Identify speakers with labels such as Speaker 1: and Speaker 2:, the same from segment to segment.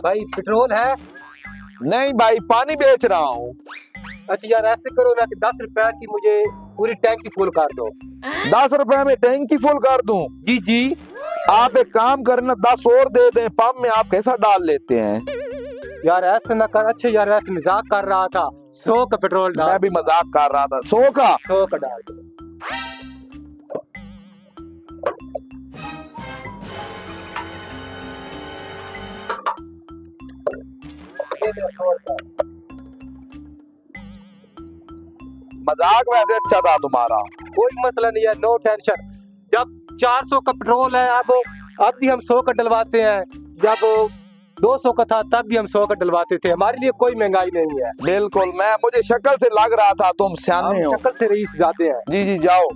Speaker 1: भाई पेट्रोल है?
Speaker 2: नहीं भाई, पानी बेच रहा हूँ।
Speaker 1: अच्छा यार ऐसे करो ना कि 10 रुपए की मुझे पूरी टैंकी फुल कर दो।
Speaker 2: 10 रुपए में टैंकी फुल कर दूं?
Speaker 1: जी जी।
Speaker 2: आप एक काम करना, 10 और दे दें, पंप में आप कैसा डाल लेते हैं?
Speaker 1: यार ऐसे ना कर। अच्छा यार ऐसे मजाक कर रहा था। 100 का पेट्रोल डाल।
Speaker 2: मैं भी मजाक कर रहा था। 100 का?
Speaker 1: 100 का डाल दो।
Speaker 2: मजाक वैसे अच्छा था तुम्हारा।
Speaker 1: कोई मसला नहीं है, नो टेंशन। जब 400 का पेट्रोल है, अब भी हम 100 का डलवाते हैं। जब 200 का था तब भी हम 100 का डलवाते थे। हमारे लिए कोई महंगाई नहीं है।
Speaker 2: बिल्कुल, मुझे शक्ल से लग रहा था तुम सियाने हो।
Speaker 1: शक्ल से रईस जाते हैं।
Speaker 2: जी जी जाओ।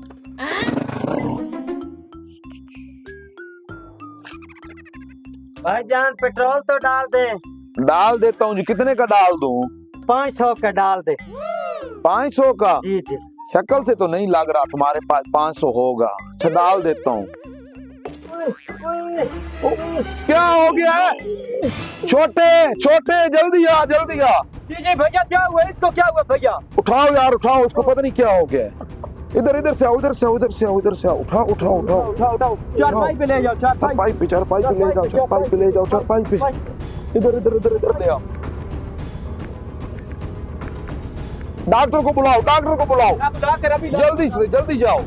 Speaker 3: भाईजान पेट्रोल तो डाल दे।
Speaker 2: डाल देता हूँ जी। कितने का डाल दूं?
Speaker 3: 500 का डाल दे।
Speaker 2: 500 का?
Speaker 3: जी जी।
Speaker 2: शक्ल से तो नहीं लग रहा तुम्हारे पास 500 होगा। अच्छा डाल देता हूँ। क्या हो गया है? छोटे छोटे जल्दी आ, जल्दी आ।
Speaker 1: जी जी भैया, क्या हुआ इसको? क्या हुआ भैया?
Speaker 2: उठाओ यार, उठाओ उसको, पता नहीं क्या हो गया। इधर इधर से आओ, उधर से आओ, उधर से आओ, उधर से आओ। उठाओ उठाओ उठाओ
Speaker 1: उठाओ उठाओ। चारपाई पे ले जाओ।
Speaker 2: चारपाई पे, चारपाई पे ले जाओ, चारपाई पे ले जाओ, चारपाई पे। इधर इधर इधर इधर ले आओ। डॉक्टर को बुलाओ, डॉक्टर को बुलाओ। जल्दी से जल्दी जाओ।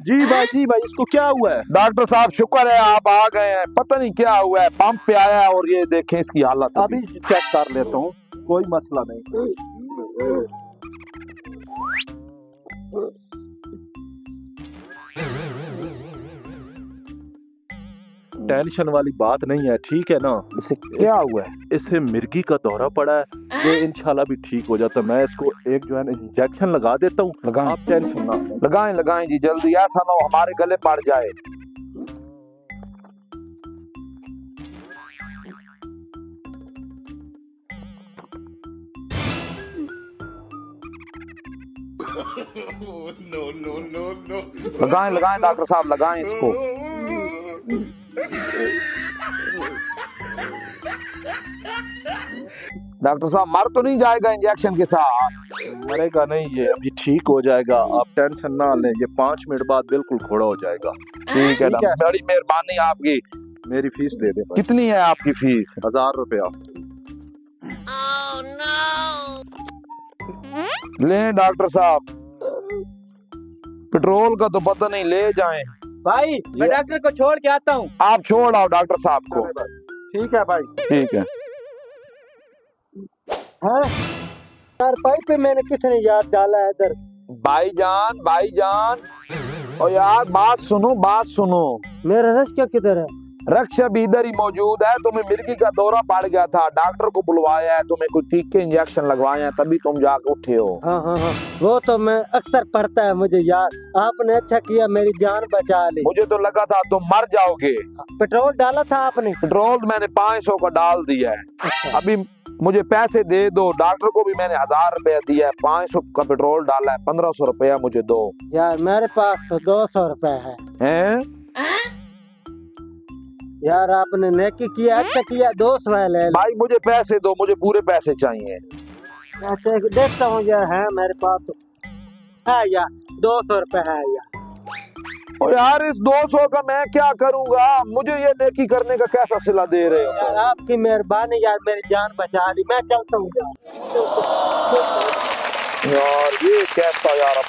Speaker 4: जी भाई, इसको क्या हुआ है?
Speaker 2: डॉक्टर साहब शुक्र है आप आ गए हैं। पता नहीं क्या हुआ है, पंप पे आया है और ये देखें इसकी हालत।
Speaker 4: अभी चेक कर लेता हूँ, कोई मसला नहीं। टेंशन वाली बात नहीं है, ठीक है ना?
Speaker 2: इसे क्या हुआ है?
Speaker 4: इसे मिर्गी का दौरा पड़ा है। ये इंशाल्लाह भी ठीक हो जाता है। मैं इसको एक जो है इंजेक्शन लगा देता हूँ।
Speaker 2: लगाएं।
Speaker 4: आप टेंशन ना लें।
Speaker 2: लगाएं लगाएं जी जल्दी, ऐसा ना हो हमारे गले पड़ जाए। लगाएं लगाएं डॉक्टर साहब, लगाएं इसको। डॉक्टर साहब मर तो नहीं जाएगा इंजेक्शन के साथ?
Speaker 4: मरेगा नहीं, ये अभी ठीक हो जाएगा। आप टेंशन ना लें, ये 5 मिनट बाद बिल्कुल घोड़ा हो जाएगा।
Speaker 2: ठीक है, बड़ी मेहरबानी आपकी।
Speaker 4: मेरी फीस दे दे।
Speaker 2: कितनी है आपकी फीस?
Speaker 4: 1000 रुपया।
Speaker 2: लें डॉक्टर साहब, पेट्रोल का तो पता नहीं, ले जाएं।
Speaker 1: भाई मैं डॉक्टर को छोड़ के आता हूँ।
Speaker 2: आप छोड़ आओ डॉक्टर साहब को।
Speaker 4: ठीक है भाई।
Speaker 2: ठीक है।
Speaker 3: हाँ यार पाइप पे मैंने कितने यार डाला है इधर।
Speaker 2: भाईजान भाईजान, और यार बात सुनो, बात सुनो।
Speaker 3: मेरा रस्का किधर है?
Speaker 2: रक्षा भी इधर ही मौजूद है। तुम्हें मिर्गी का दौरा पड़ गया था, डॉक्टर को बुलवाया है, तुम्हें कुछ टीके इंजेक्शन लगवाए हैं, तभी तुम जाके उठे हो।
Speaker 3: हाँ हाँ हाँ, वो तो मैं अक्सर पढ़ता है मुझे यार। आपने अच्छा किया, मेरी जान बचा ली।
Speaker 2: मुझे तो लगा था तुम मर जाओगे।
Speaker 3: पेट्रोल डाला था आपने?
Speaker 2: पेट्रोल मैंने 500 का डाल दिया है। अभी मुझे पैसे दे दो। डॉक्टर को भी मैंने 1000 रुपया दिया है। 500 का पेट्रोल डाला है, 1500 रुपया मुझे दो।
Speaker 3: यार मेरे पास तो 200 रुपए है।
Speaker 2: हैं?
Speaker 3: यार आपने नेकी किया, अच्छा किया। 200 है ले लो।
Speaker 2: भाई मुझे पैसे दो, मुझे पूरे पैसे चाहिए।
Speaker 3: अच्छा देखता हूँ यार, है मेरे पास तो है यार, 200 रुपए है यार।
Speaker 2: ओ यार इस 200 का मैं क्या करूंगा? मुझे ये नेकी करने का कैसा सिला दे रहे हो?
Speaker 3: यार आपकी मेहरबानी यार, मेरी जान बचा ली। मैं चलता हूँ यार।
Speaker 2: यार ये कैसा यार।